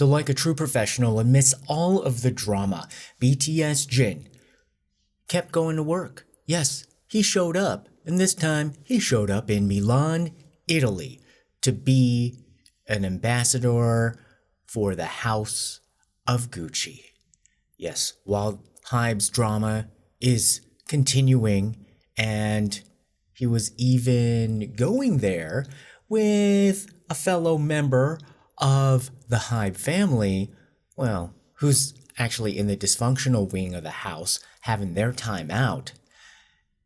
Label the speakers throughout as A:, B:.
A: So like a true professional, amidst all of the drama, BTS JIN kept going to work. Yes, he showed up, and this time he showed up in Milan, Italy, to be an ambassador for the House of Gucci. Yes, while HYBE's drama is continuing, and he was even going there with a fellow member of the HYBE family, well, who's actually in the dysfunctional wing of the house, having their time out.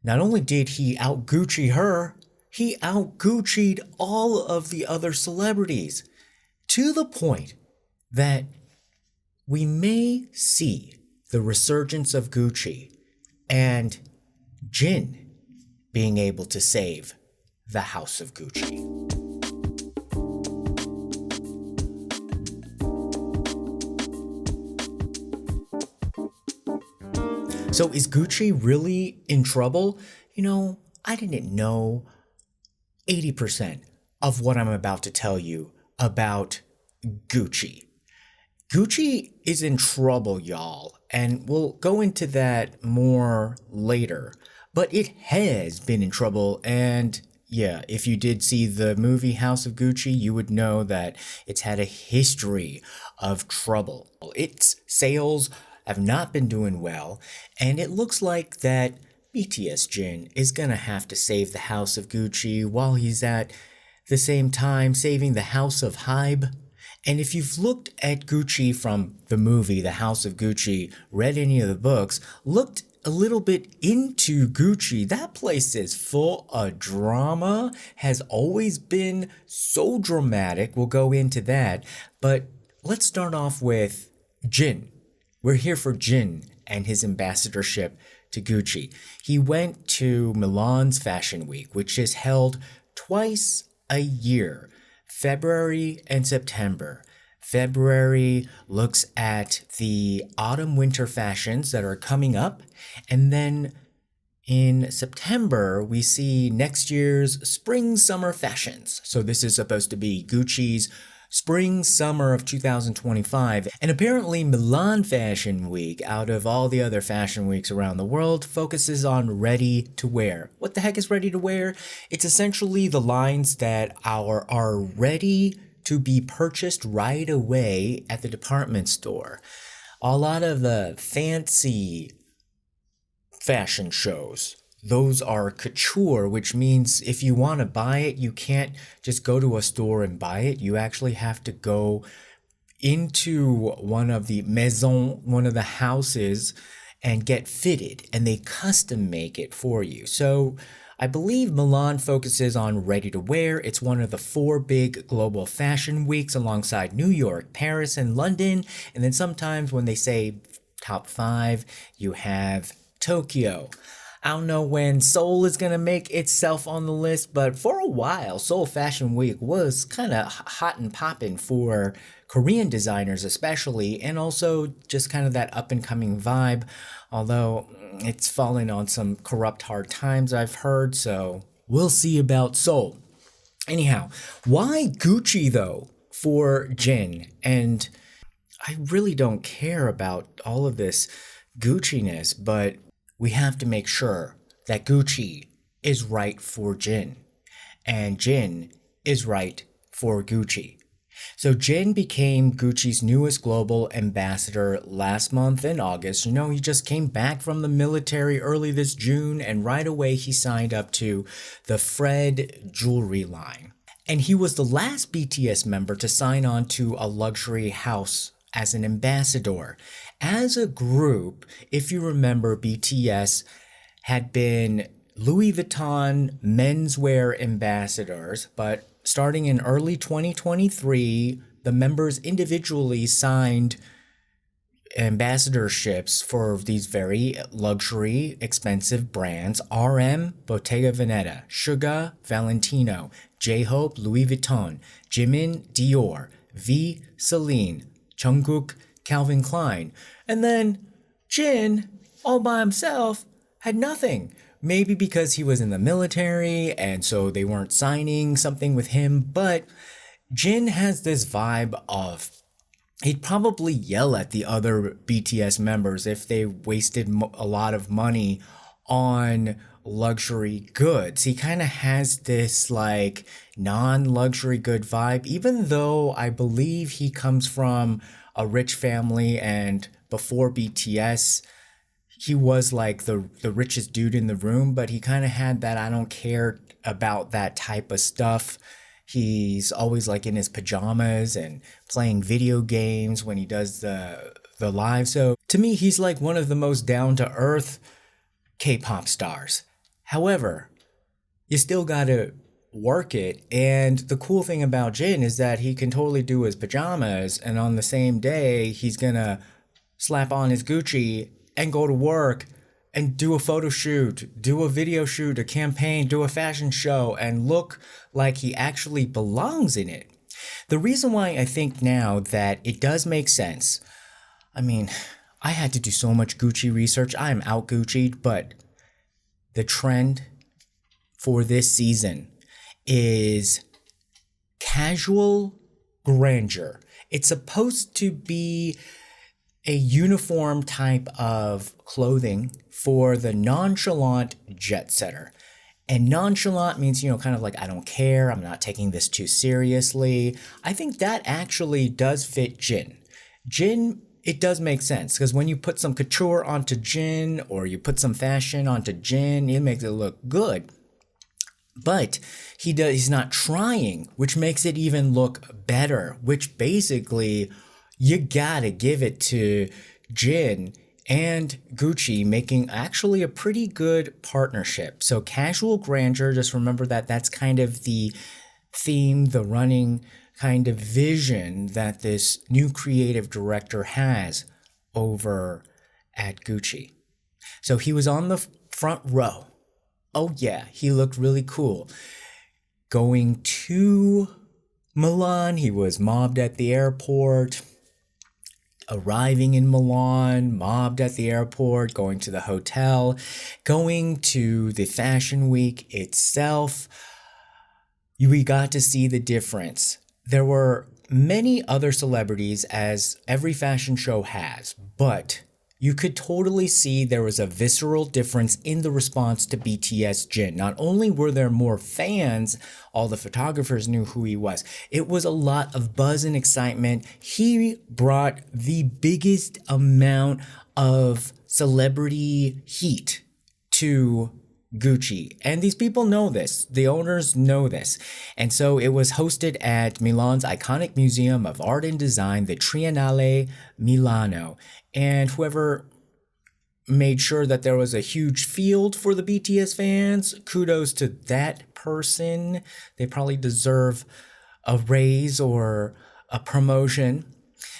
A: Not only did he out-Gucci her, he out-Gucci'd all of the other celebrities, to the point that we may see the resurgence of Gucci and JIN being able to save the House of Gucci. So is Gucci really in trouble? You know, I didn't know 80% of what I'm about to tell you about Gucci. Gucci is in trouble, y'all, and we'll go into that more later. But it has been in trouble, and yeah, if you did see the movie House of Gucci, you would know that it's had a history of trouble. Its sales have not been doing well, and it looks like that BTS JIN is gonna have to save the House of Gucci while he's at the same time saving the House of HYBE. And if you've looked at Gucci from the movie The House of Gucci, read any of the books, looked a little bit into Gucci, that place is full of drama, has always been so dramatic. We'll go into that, but let's start off with JIN. We're here for JIN and his ambassadorship to Gucci. He went to Milan's Fashion Week, which is held twice a year, February and September. February looks at the autumn-winter fashions that are coming up, and then in September, we see next year's spring-summer fashions. So this is supposed to be Gucci's spring-summer of 2025. And apparently Milan Fashion Week, out of all the other fashion weeks around the world, focuses on ready-to-wear. What the heck is ready-to-wear? It's essentially the lines that are ready to be purchased right away at the department store. A lot of the fancy fashion shows, those are couture, which means if you want to buy it, you can't just go to a store and buy it. You actually have to go into one of the maisons, one of the houses, and get fitted, and they custom make it for you. So I believe Milan focuses on ready-to-wear. It's one of the 4 big global fashion weeks alongside New York, Paris, and London. And then sometimes when they say top 5, you have Tokyo. I don't know when Seoul is going to make itself on the list, but for a while, Seoul Fashion Week was kind of hot and popping for Korean designers especially, and also just kind of that up-and-coming vibe, although it's fallen on some corrupt hard times I've heard, so we'll see about Seoul. Anyhow, why Gucci though for JIN? And I really don't care about all of this Gucci-ness, but we have to make sure that Gucci is right for JIN, and JIN is right for Gucci. So JIN became Gucci's newest global ambassador last month in August. You know, he just came back from the military early this June, and right away he signed up to the Fred jewelry line. And he was the last BTS member to sign on to a luxury house as an ambassador. As a group, if you remember, BTS had been Louis Vuitton menswear ambassadors, but starting in early 2023, the members individually signed ambassadorships for these very luxury, expensive brands: RM, Bottega Veneta, Suga, Valentino, J-Hope, Louis Vuitton, Jimin, Dior, V, Celine, Jungkook, Calvin Klein. And then JIN, all by himself, had nothing. Maybe because he was in the military and so they weren't signing something with him, but JIN has this vibe of He'd probably yell at the other BTS members if they wasted a lot of money on luxury goods. He kind of has this like non-luxury good vibe, even though I believe he comes from a rich family, and before BTS he was like the richest dude in the room, but he kind of had that I don't care about that type of stuff. He's always like in his pajamas and playing video games when he does the live. So to me, he's like one of the most down to earth K-pop stars. However, you still gotta work it. And the cool thing about Jin is that he can totally do his pajamas, and on the same day, he's gonna slap on his Gucci and go to work and do a photo shoot, do a video shoot, a campaign, do a fashion show, and look like he actually belongs in it. The reason why I think now that it does make sense, I mean, I had to do so much Gucci research. I am out Gucci'd, but the trend for this season is casual grandeur. It's supposed to be a uniform type of clothing for the nonchalant jet setter. And nonchalant means, kind of like, I don't care, I'm not taking this too seriously. I think that actually does fit Jin. Jin, it does make sense, because when you put some couture onto Jin, or you put some fashion onto Jin, it makes it look good. But he's not trying, which makes it even look better, which basically you gotta give it to Jin and Gucci making actually a pretty good partnership. So casual grandeur, just remember that that's kind of the theme, the running kind of vision that this new creative director has over at Gucci. So he was on the front row. Oh yeah, he looked really cool. Going to Milan, he was mobbed at the airport. Arriving in Milan, mobbed at the airport, going to the hotel, going to the fashion week itself. We got to see the difference. There were many other celebrities, as every fashion show has, but you could totally see there was a visceral difference in the response to BTS JIN. Not only were there more fans, all the photographers knew who he was. It was a lot of buzz and excitement. He brought the biggest amount of celebrity heat to Gucci. And these people know this. The owners know this. And so it was hosted at Milan's iconic Museum of Art and Design, the Triennale Milano. And whoever made sure that there was a huge field for the BTS fans, kudos to that person. They probably deserve a raise or a promotion.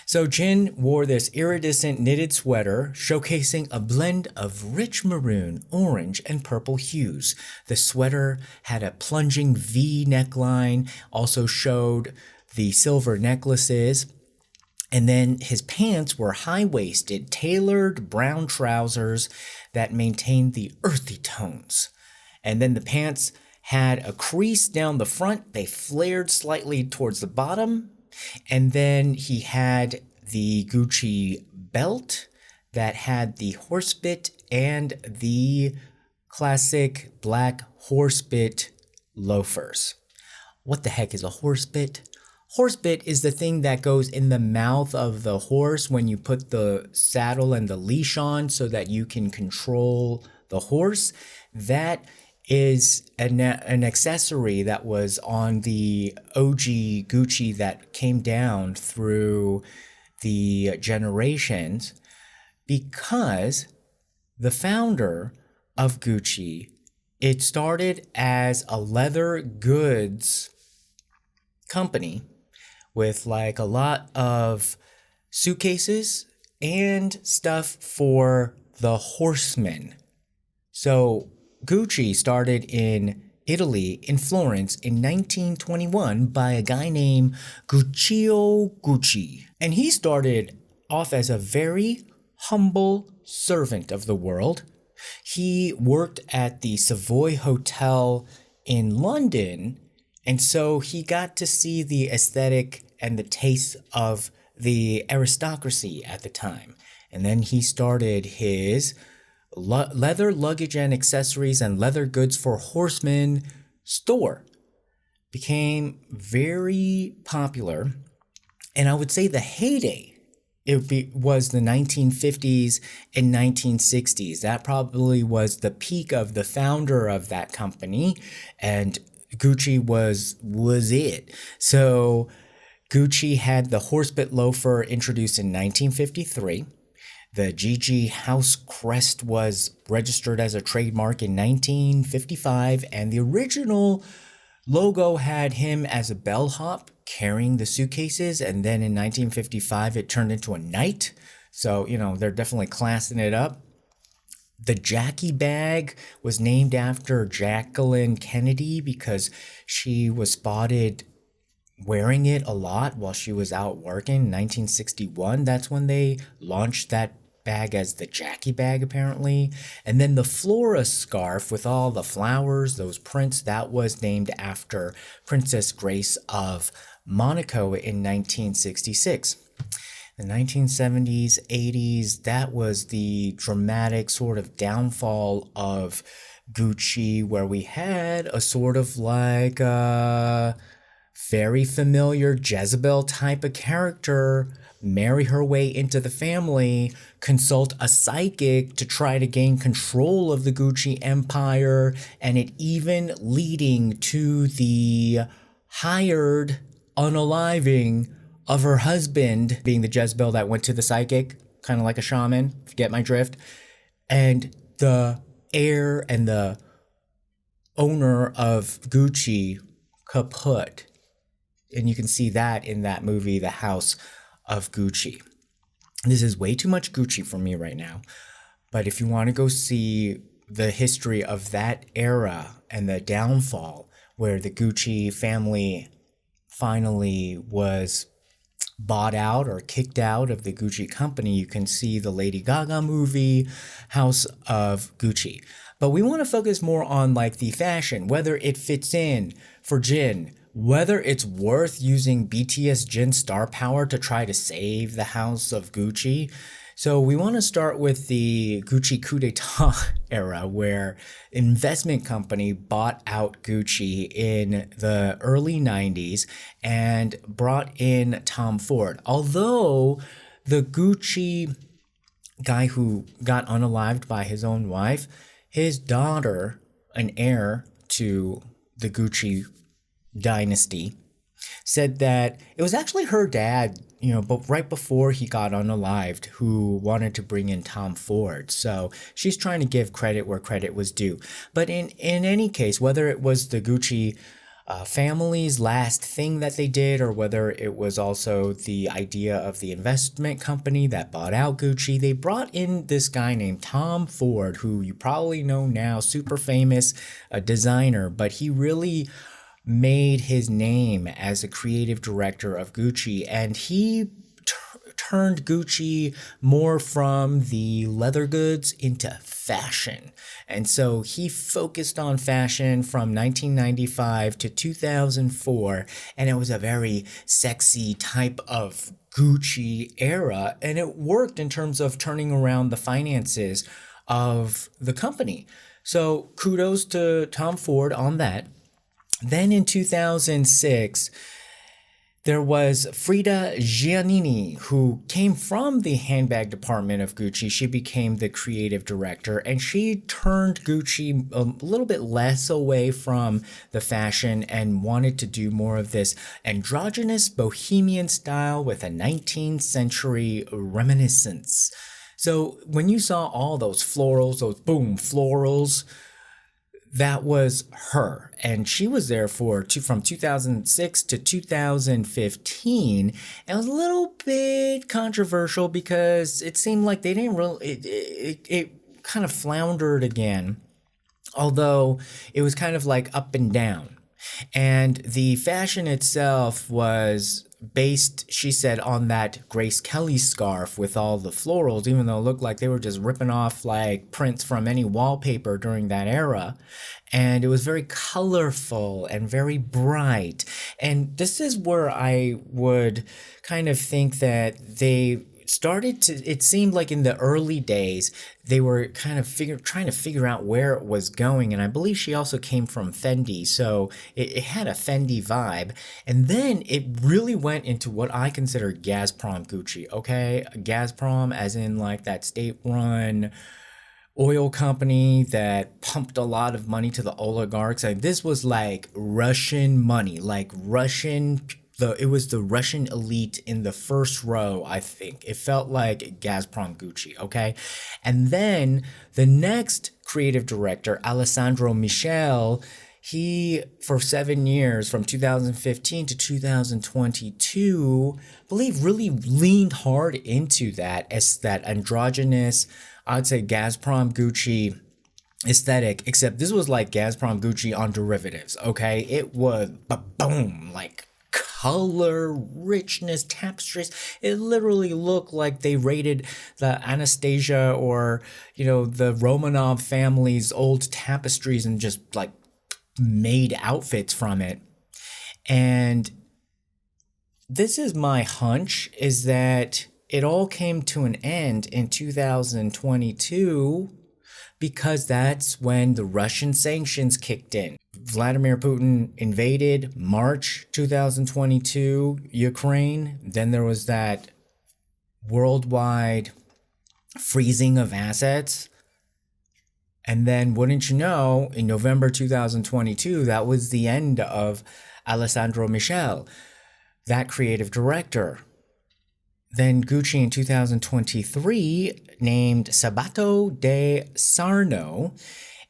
A: So Jin wore this iridescent knitted sweater showcasing a blend of rich maroon, orange, and purple hues. The sweater had a plunging V neckline, also showed the silver necklaces. And then his pants were high-waisted, tailored brown trousers that maintained the earthy tones. And then the pants had a crease down the front. They flared slightly towards the bottom. And then he had the Gucci belt that had the horsebit and the classic black horsebit loafers. What the heck is a horsebit? Horsebit is the thing that goes in the mouth of the horse when you put the saddle and the leash on so that you can control the horse. That is an accessory that was on the OG Gucci that came down through the generations, because the founder of Gucci, it started as a leather goods company with like a lot of suitcases and stuff for the horsemen. So Gucci started in Italy, in Florence, in 1921 by a guy named Guccio Gucci. And he started off as a very humble servant of the world. He worked at the Savoy Hotel in London, and so he got to see the aesthetic and the taste of the aristocracy at the time. And then he started his leather luggage and accessories and leather goods for horsemen store. Became very popular. And I would say the heyday was the 1950s and 1960s. That probably was the peak of the founder of that company, and Gucci was it. So Gucci had the horsebit loafer introduced in 1953. The GG house crest was registered as a trademark in 1955, and the original logo had him as a bellhop carrying the suitcases, and then in 1955 it turned into a knight. So, they're definitely classing it up. The Jackie bag was named after Jacqueline Kennedy because she was spotted wearing it a lot while she was out working in 1961. That's when they launched that bag as the Jackie bag, apparently. And then the Flora scarf with all the flowers, those prints, that was named after Princess Grace of Monaco in 1966. The 1970s, 80s, that was the dramatic sort of downfall of Gucci, where we had a sort of like a very familiar Jezebel type of character marry her way into the family, consult a psychic to try to gain control of the Gucci empire, and it even leading to the hired unaliving of her husband, being the Jezebel that went to the psychic, kind of like a shaman, if you get my drift. And the heir and the owner of Gucci kaput. And you can see that in that movie, The House of Gucci. This is way too much Gucci for me right now. But if you want to go see the history of that era and the downfall where the Gucci family finally was bought out or kicked out of the Gucci company, you can see the Lady Gaga movie, House of Gucci. But we want to focus more on like the fashion, whether it fits in for JIN, whether it's worth using BTS JIN star power to try to save the House of Gucci. So we want to start with the Gucci coup d'etat era, where an investment company bought out Gucci in the early 90s and brought in Tom Ford. Although the Gucci guy who got unalived by his own wife, his daughter, an heir to the Gucci dynasty, said that it was actually her dad, but right before he got unalived, who wanted to bring in Tom Ford. So she's trying to give credit where credit was due. But in any case, whether it was the Gucci family's last thing that they did, or whether it was also the idea of the investment company that bought out Gucci, they brought in this guy named Tom Ford, who you probably know now, super famous designer, but he really made his name as a creative director of Gucci, and he turned Gucci more from the leather goods into fashion. And so he focused on fashion from 1995 to 2004, and it was a very sexy type of Gucci era, and it worked in terms of turning around the finances of the company. So kudos to Tom Ford on that. Then in 2006, there was Frida Giannini, who came from the handbag department of Gucci. She became the creative director, and she turned Gucci a little bit less away from the fashion and wanted to do more of this androgynous bohemian style with a 19th century reminiscence. So when you saw all those florals, those boom florals, that was her, and she was there from 2006 to 2015. It was a little bit controversial because it seemed like they didn't really, it kind of floundered again, although it was kind of like up and down. And the fashion itself was based, she said, on that Grace Kelly scarf with all the florals, even though it looked like they were just ripping off like prints from any wallpaper during that era. And it was very colorful and very bright. And this is where I would kind of think that they started to, it seemed like in the early days they were kind of trying to figure out where it was going. And I believe she also came from Fendi, so it had a Fendi vibe. And then it really went into what I consider GAZPROM Gucci. Okay, GAZPROM as in like that state-run oil company that pumped a lot of money to the oligarchs. And this was like Russian money, like it was the Russian elite in the first row, I think. It felt like GAZPROM Gucci, okay? And then the next creative director, Alessandro Michel, he, for 7 years, from 2015 to 2022, I believe really leaned hard into that as that androgynous, I'd say GAZPROM Gucci aesthetic, except this was like GAZPROM Gucci on derivatives, okay? It was boom, like color, richness, tapestries. It literally looked like they raided the Anastasia or, you know, the Romanov family's old tapestries and just like made outfits from it. And this is my hunch, is that it all came to an end in 2022 because that's when the Russian sanctions kicked in. Vladimir Putin invaded March 2022 Ukraine. Then there was that worldwide freezing of assets. And then, wouldn't you know, in November 2022, that was the end of Alessandro Michel, that creative director. Then Gucci in 2023 named Sabato De Sarno,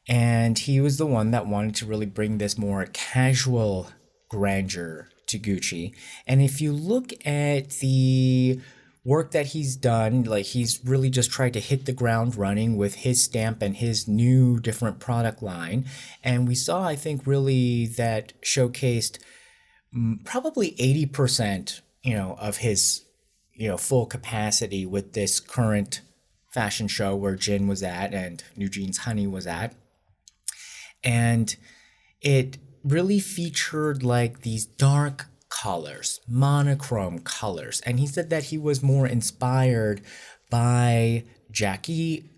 A: and he was the one that wanted to really bring this more casual grandeur to Gucci. And if you look at the work that he's done, like he's really just tried to hit the ground running with his stamp and his new different product line. And we saw, I think, really that showcased probably 80%, of his, full capacity with this current fashion show where JIN was at and New Jeans HANNI was at. And it really featured like these dark colors, monochrome colors. And he said that he was more inspired by Jackie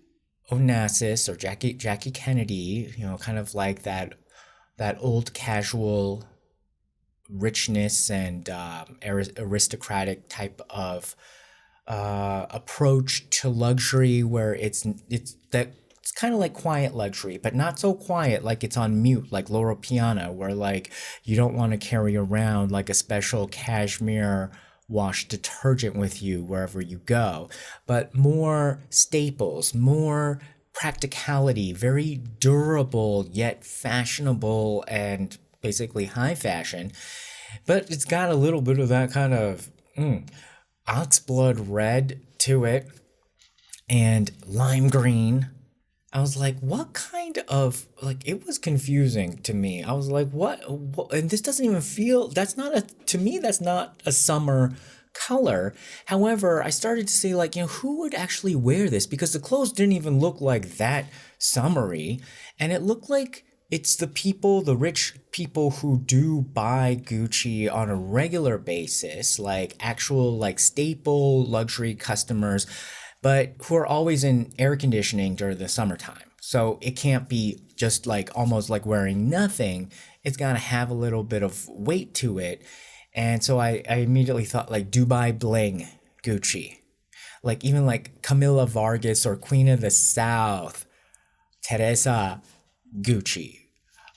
A: Onassis or Jackie Kennedy, kind of like that old casual richness and aristocratic type of approach to luxury, where it's kind of like quiet luxury, but not so quiet like it's on mute, like Loro Piana, where like you don't want to carry around like a special cashmere wash detergent with you wherever you go, but more staples, more practicality, very durable yet fashionable and basically high fashion. But it's got a little bit of that kind of oxblood red to it and lime green. I was like, what kind of, like, it was confusing to me. I was like, what? And this doesn't even feel, to me, that's not a summer color. However, I started to say, like, who would actually wear this? Because the clothes didn't even look like that summery. And it looked like it's the rich people who do buy Gucci on a regular basis, like actual, like, staple luxury customers, but who are always in air conditioning during the summertime. So it can't be just like almost like wearing nothing. It's got to have a little bit of weight to it. And so I immediately thought like Dubai Bling Gucci, like even like Camilla Vargas or Queen of the South, Teresa Gucci,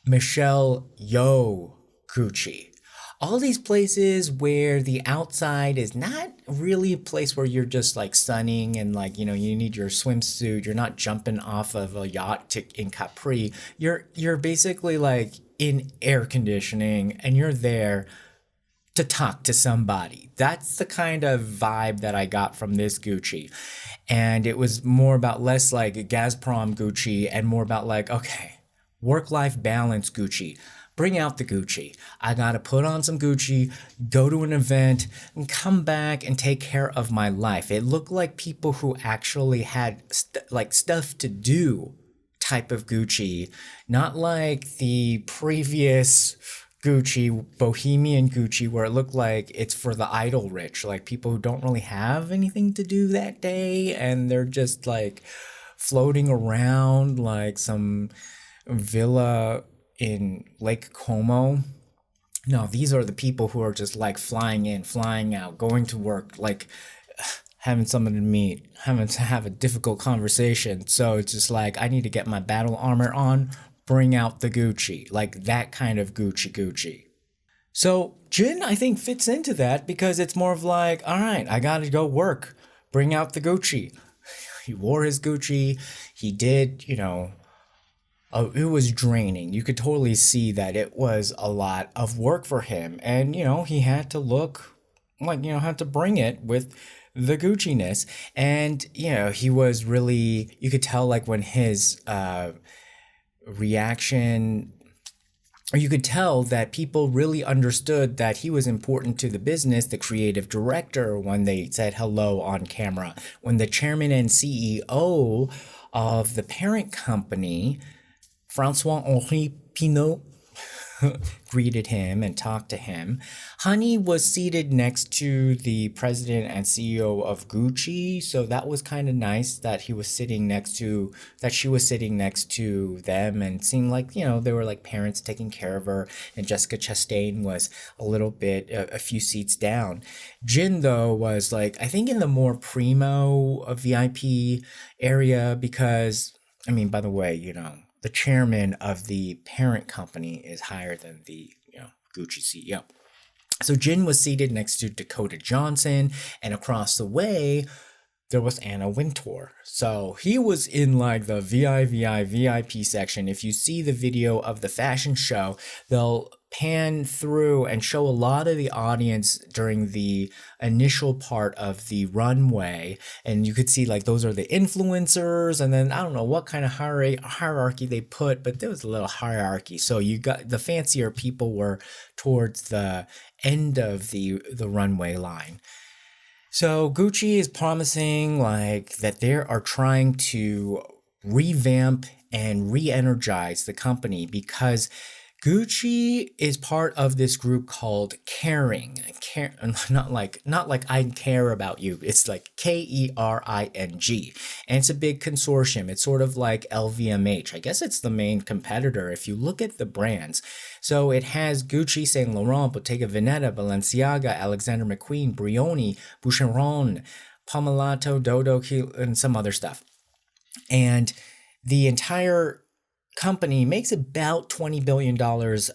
A: Michelle Yeoh Gucci. All these places where the outside is not really a place where you're just like sunning and like, you need your swimsuit. You're not jumping off of a yacht in Capri. You're basically like in air conditioning and you're there to talk to somebody. That's the kind of vibe that I got from this Gucci. And it was more about less like GAZPROM Gucci and more about like, okay, work-life balance Gucci. bring out the Gucci. I gotta put on some Gucci, go to an event, and come back and take care of my life. It looked like people who actually had stuff to do type of Gucci, not like the previous Gucci, Bohemian Gucci, where it looked like it's for the idle rich, like people who don't really have anything to do that day and they're just like floating around like some villa in Lake Como. No, these are the people who are just like flying in, flying out, going to work, like having someone to meet, having to have a difficult conversation. So it's just like, I need to get my battle armor on, bring out the Gucci, like that kind of Gucci. So Jin, I think, fits into that because it's more of like, all right, I gotta go work, bring out the Gucci. He wore his Gucci. He did, it was draining. You could totally see that it was a lot of work for him. And, he had to look like, had to bring it with the Gucci-ness. And, he was really, you could tell like when his reaction, or you could tell that people really understood that he was important to the business, the creative director, when they said hello on camera. When the chairman and CEO of the parent company, François-Henri Pinault, greeted him and talked to him. HANNI was seated next to the president and CEO of Gucci, so that was kind of nice that she was sitting next to them, and seemed like, they were like parents taking care of her, and Jessica Chastain was a few seats down. Jin, though, was like, I think in the more primo VIP area, because, by the way, the chairman of the parent company is higher than the Gucci CEO. So Jin was seated next to Dakota Johnson, and across the way there was Anna Wintour. So he was in like the VIP section. If you see the video of the fashion show, they'll pan through and show a lot of the audience during the initial part of the runway, and you could see like those are the influencers, and then I don't know what kind of hierarchy they put, but there was a little hierarchy. So you got the fancier people were towards the end of the runway line. So Gucci is promising like that they are trying to revamp and re-energize the company, because Gucci is part of this group called KERING. Not like I care about you. It's like KERING. And it's a big consortium. It's sort of like LVMH. I guess it's the main competitor if you look at the brands. So it has Gucci, Saint Laurent, Bottega Veneta, Balenciaga, Alexander McQueen, Brioni, Boucheron, Pomellato, Dodo, and some other stuff. And the entire company makes about $20 billion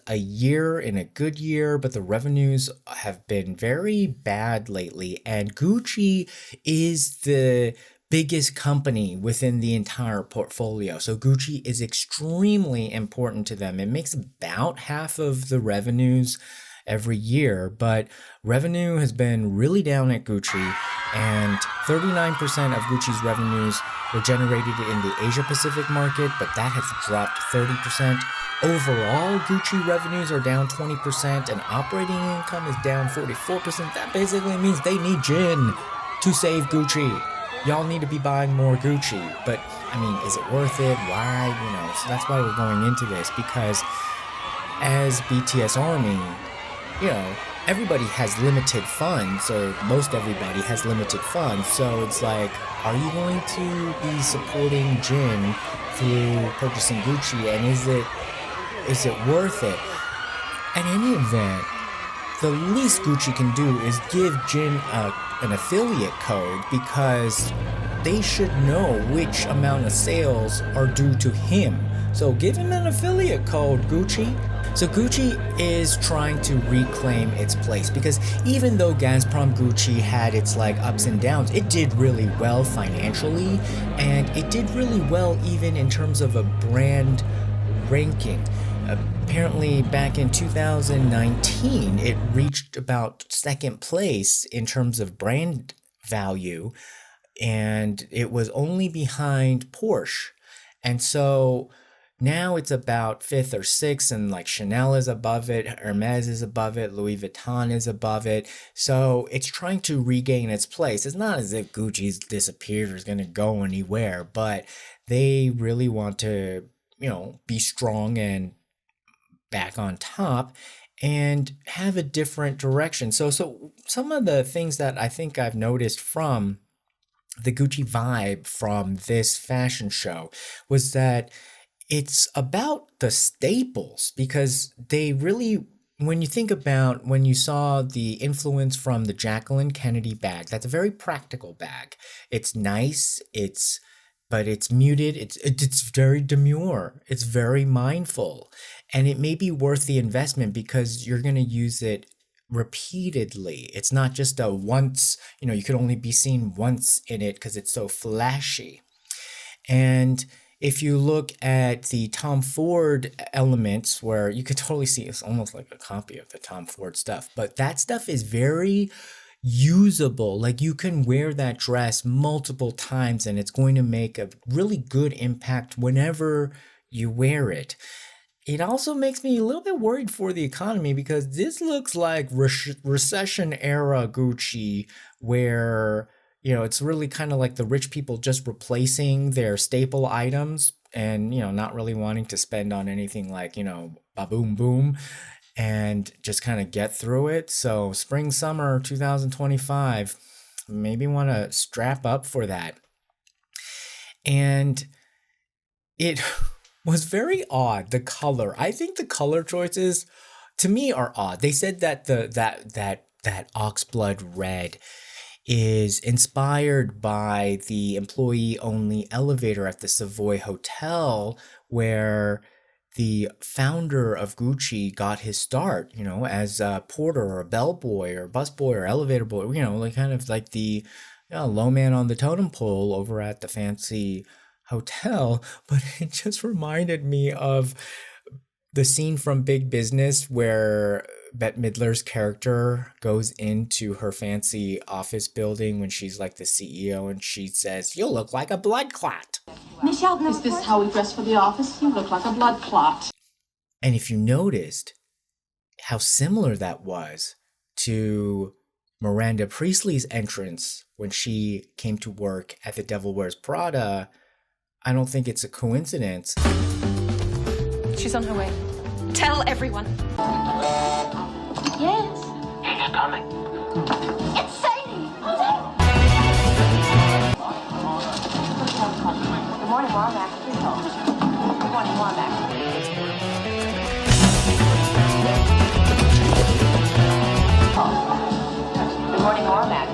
A: a year in a good year, but the revenues have been very bad lately. And Gucci is the biggest company within the entire portfolio. So Gucci is extremely important to them. It makes about half of the revenues every year, but revenue has been really down at Gucci, and 39% of Gucci's revenues were generated in the Asia Pacific market, but that has dropped 30%. Overall, Gucci revenues are down 20% and operating income is down 44%. That basically means they need JIN to save Gucci. Y'all need to be buying more Gucci, but is it worth it? Why? So that's why we're going into this, because as BTS Army, everybody has limited funds, or most everybody has limited funds. So it's like, are you going to be supporting JIN through purchasing Gucci, and is it worth it? In any event, the least Gucci can do is give JIN an affiliate code, because they should know which amount of sales are due to him. So give him an affiliate code, Gucci. So Gucci is trying to reclaim its place, because even though GAZPROM Gucci had its like ups and downs, it did really well financially, and it did really well even in terms of a brand ranking. Apparently back in 2019, it reached about second place in terms of brand value, and it was only behind Porsche. And so Now it's about fifth or sixth, and like Chanel is above it, Hermes is above it, Louis Vuitton is above it. So it's trying to regain its place. It's not as if Gucci's disappeared or is going to go anywhere, but they really want to, be strong and back on top and have a different direction. So some of the things that I think I've noticed from the Gucci vibe from this fashion show was that it's about the staples, because they really, when you think about when you saw the influence from the Jacqueline Kennedy bag, that's a very practical bag. It's nice, but it's muted, it's very demure, it's very mindful, and it may be worth the investment because you're going to use it repeatedly. It's not just a once, you could only be seen once in it because it's so flashy. And if you look at the Tom Ford elements, where you could totally see it's almost like a copy of the Tom Ford stuff, but that stuff is very usable. Like, you can wear that dress multiple times and it's going to make a really good impact whenever you wear it. It also makes me a little bit worried for the economy, because this looks like recession-era GUCCI, where it's really kind of like the rich people just replacing their staple items and, not really wanting to spend on anything like, ba-boom boom, and just kind of get through it. So spring, summer 2025, maybe want to strap up for that. And it was very odd, the color. I think the color choices to me are odd. They said that that Oxblood red is inspired by the employee-only elevator at the Savoy Hotel, where the founder of Gucci got his start, as a porter or a bellboy or busboy or elevator boy, like kind of like the low man on the totem pole over at the fancy hotel. But it just reminded me of the scene from Big Business where Bette Midler's character goes into her fancy office building when she's like the CEO, and she says, "You look like a blood clot."
B: Michelle, is this how we dress for the office? You look like a blood clot.
A: And if you noticed how similar that was to Miranda Priestley's entrance when she came to work at the Devil Wears Prada, I don't think it's a coincidence.
C: She's on her way. Tell everyone.
B: Yes.
D: She's coming.
B: It's Sadie. Good morning, Womack. Good morning, Womack. Good morning, Womack.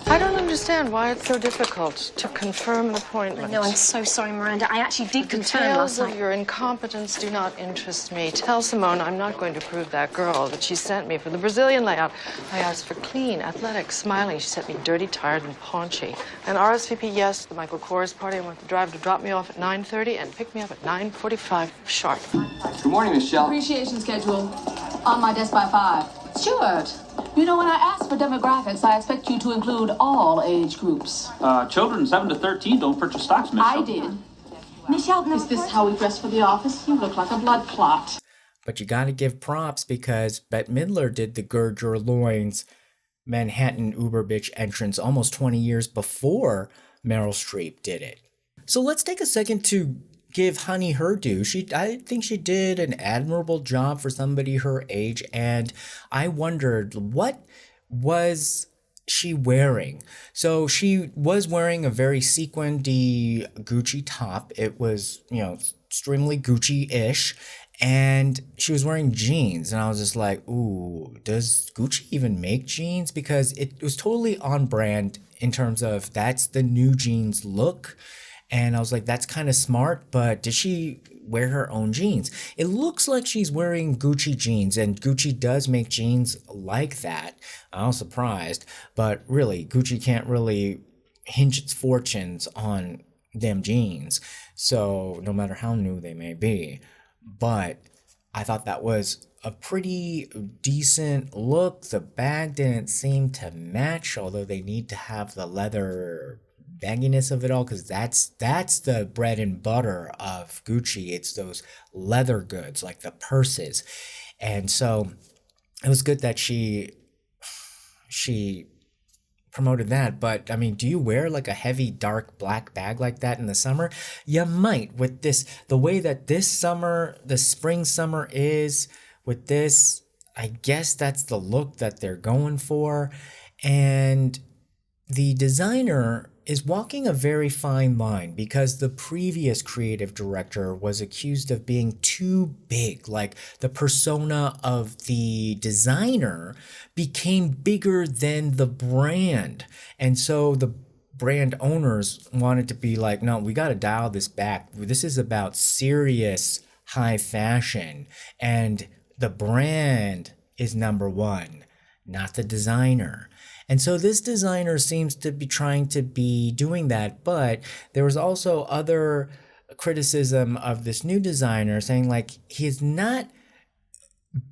E: I don't understand why it's so difficult to confirm an appointment.
C: No, I'm so sorry, Miranda. I actually did confirm
E: Details
C: last
E: of
C: night.
E: your incompetence do not interest me. Tell Simone I'm not going to prove that girl that she sent me for the Brazilian layout. I asked for clean, athletic, smiling. She sent me dirty, tired, and paunchy. And RSVP, yes, the Michael Kors party. I want the driver to drop me off at 9:30 and pick me up at 9:45 sharp.
F: Good morning, Michelle.
B: Appreciation schedule on my desk by 5. Stuart, when I ask for demographics, I expect you to include all age groups.
D: Children 7 to 13 don't purchase stocks, Michelle.
B: I did. Michelle, is this how we dress for the office? You look like a blood clot.
A: But you got to give props, because Bette Midler did the Gird Your Loins Manhattan Uber Bitch entrance almost 20 years before Meryl Streep did it. So let's take a second to give HANNI her due. I think she did an admirable job for somebody her age, and I wondered, what was she wearing? So she was wearing a very sequined-y Gucci top. It was, extremely Gucci-ish, and she was wearing jeans, and I was just like, ooh, does Gucci even make jeans? Because it was totally on brand in terms of that's the new jeans look. And I was like, that's kind of smart, but did she wear her own jeans? It looks like she's wearing Gucci jeans, and Gucci does make jeans like that. I was surprised, but really, Gucci can't really hinge its fortunes on them jeans. So no matter how new they may be, but I thought that was a pretty decent look. The bag didn't seem to match, although they need to have the leather bagginess of it all, because that's the bread and butter of Gucci. It's those leather goods, like the purses. And so it was good that she promoted that. But I mean, do you wear like a heavy dark black bag like that in the summer? You might, with this, the way that this summer, the spring summer is with this. I guess that's the look that they're going for. And the designer is walking a very fine line, because the previous creative director was accused of being too big. Like, the persona of the designer became bigger than the brand. And so the brand owners wanted to be like, no, we got to dial this back. This is about serious high fashion, and the brand is number one, not the designer. And so this designer seems to be trying to be doing that, but there was also other criticism of this new designer saying like he's not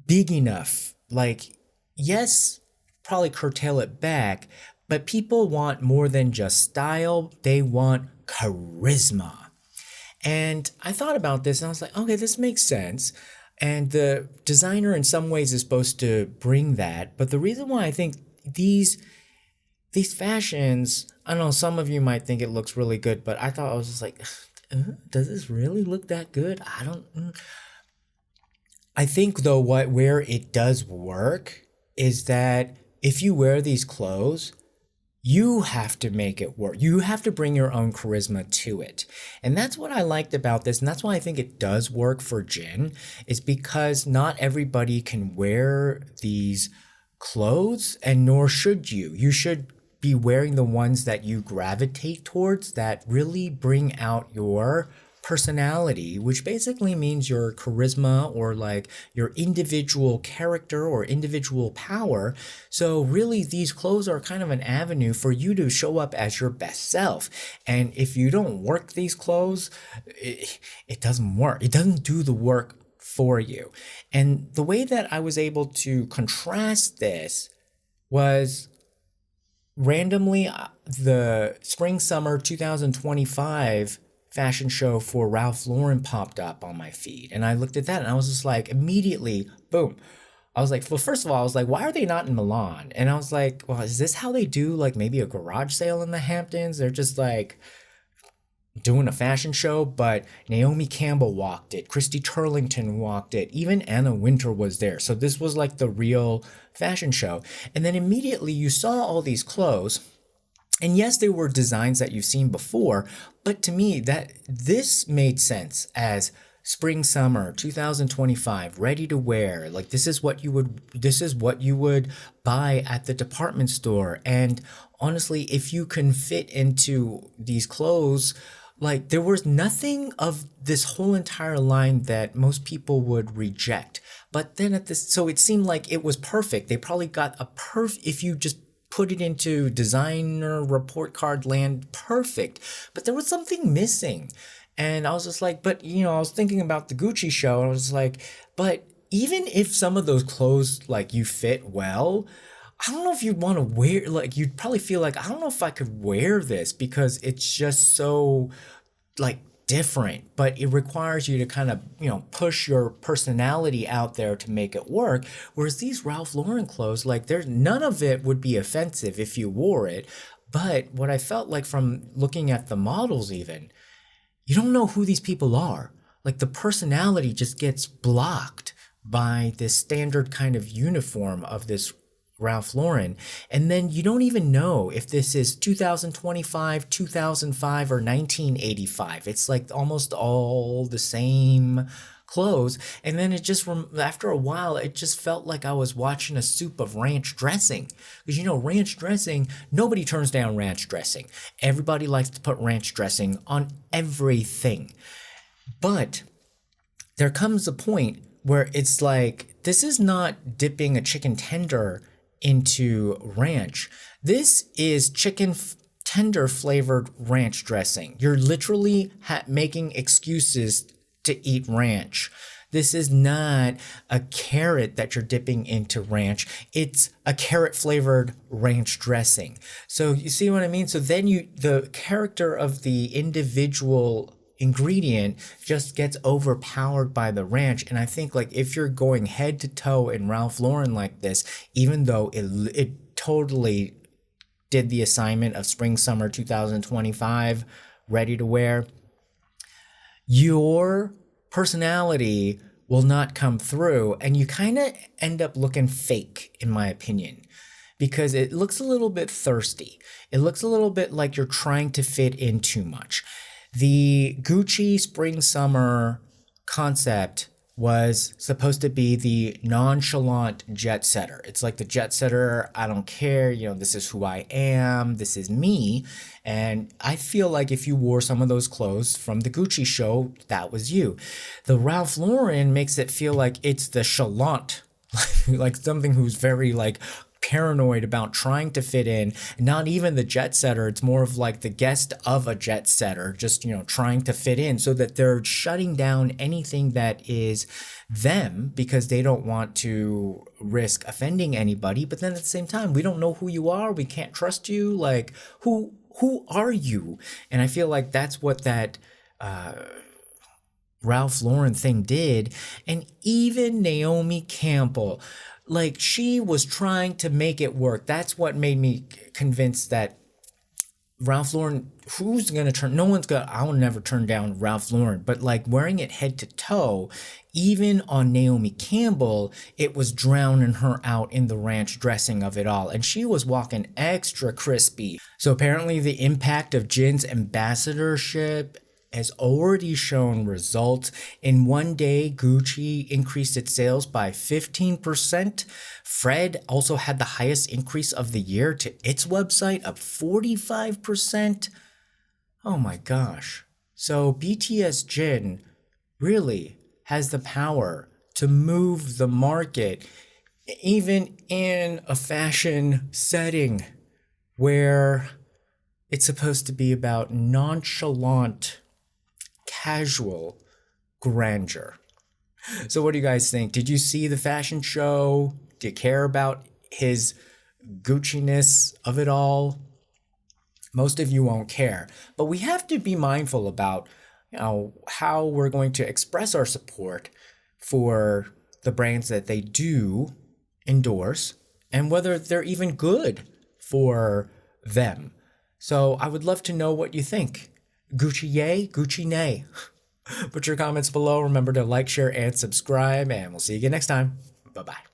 A: big enough. Like, yes, probably curtail it back, but people want more than just style. They want charisma. And I thought about this and I was like, okay, this makes sense. And the designer in some ways is supposed to bring that. But the reason why I think these fashions, I don't know, some of you might think it looks really good, but I thought, I was just like, does this really look that good? I think though where it does work is that if you wear these clothes, you have to make it work. You have to bring your own charisma to it. And that's what I liked about this. And that's why I think it does work for JIN, is because not everybody can wear these clothes, and nor should you. You should be wearing the ones that you gravitate towards, that really bring out your personality, which basically means your charisma, or like your individual character or individual power. So really these clothes are kind of an avenue for you to show up as your best self. And if you don't work these clothes, it doesn't work. It doesn't do the work for you. And the way that I was able to contrast this was randomly the spring summer 2025 fashion show for Ralph Lauren popped up on my feed, and I looked at that and I was just like, immediately, boom. I was like, well, first of all, I was like, why are they not in Milan? And I was like, well, is this how they do like maybe a garage sale in the Hamptons? They're just like doing a fashion show. But Naomi Campbell walked it, Christy Turlington walked it, even Anna Wintour was there. So this was like the real fashion show. And then immediately you saw all these clothes, and yes, they were designs that you've seen before, but to me that this made sense as spring summer 2025, ready to wear. Like, this is what you would buy at the department store. And honestly, if you can fit into these clothes, like, there was nothing of this whole entire line that most people would reject. But then so it seemed like it was perfect. They probably got if you just put it into designer report card land, perfect. But there was something missing. And I was just like, but I was thinking about the Gucci show, and I was like, but even if some of those clothes, like, you fit well, I don't know if you'd want to wear, like, you'd probably feel like, I don't know if I could wear this, because it's just so, like, different. But it requires you to kind of, push your personality out there to make it work. Whereas these Ralph Lauren clothes, like, none of it would be offensive if you wore it. But what I felt like from looking at the models even, you don't know who these people are. Like, the personality just gets blocked by this standard kind of uniform of this Ralph Lauren. And then you don't even know if this is 2025, 2005, or 1985. It's like almost all the same clothes. And then it just, after a while, it just felt like I was watching a soup of ranch dressing. Because ranch dressing, nobody turns down ranch dressing. Everybody likes to put ranch dressing on everything. But there comes a point where it's like, this is not dipping a chicken tender into ranch. This is chicken tender flavored ranch dressing. You're literally making excuses to eat ranch. This is not a carrot that you're dipping into ranch. It's a carrot flavored ranch dressing. So you see what I mean? So then the character of the individual ingredient just gets overpowered by the ranch. And I think like if you're going head to toe in Ralph Lauren like this, even though it totally did the assignment of spring summer 2025 ready to wear, your personality will not come through, and you kind of end up looking fake, in my opinion, because it looks a little bit thirsty. It looks a little bit like you're trying to fit in too much. The Gucci spring summer concept was supposed to be the nonchalant jet setter. It's like the jet setter, I don't care, you know, this is who I am, this is me. And I feel like if you wore some of those clothes from the Gucci show, that was you. The Ralph Lauren makes it feel like it's the chalant, like something who's very like paranoid about trying to fit in. Not even the jet setter, it's more of like the guest of a jet setter, just, you know, trying to fit in, so that they're shutting down anything that is them because they don't want to risk offending anybody. But then at the same time, we don't know who you are, we can't trust you, like who are you? And I feel like that's what that Ralph Lauren thing did. And even Naomi Campbell, like, she was trying to make it work. That's what made me convinced that Ralph Lauren, I will never turn down Ralph Lauren, but like wearing it head to toe, even on Naomi Campbell, it was drowning her out in the ranch dressing of it all. And she was walking extra crispy. So apparently the impact of JIN's ambassadorship has already shown results. In one day, Gucci increased its sales by 15%. Fred also had the highest increase of the year to its website, up 45%. Oh my gosh. So BTS JIN really has the power to move the market, even in a fashion setting where it's supposed to be about nonchalant, casual grandeur. So what do you guys think? Did you see the fashion show? Do you care about his Gucci-ness of it all? Most of you won't care, but we have to be mindful about, you know, how we're going to express our support for the brands that they do endorse and whether they're even good for them. So I would love to know what you think. Gucci yay, Gucci nay. Put your comments below. Remember to like, share, and subscribe, and we'll see you again next time. Bye-bye.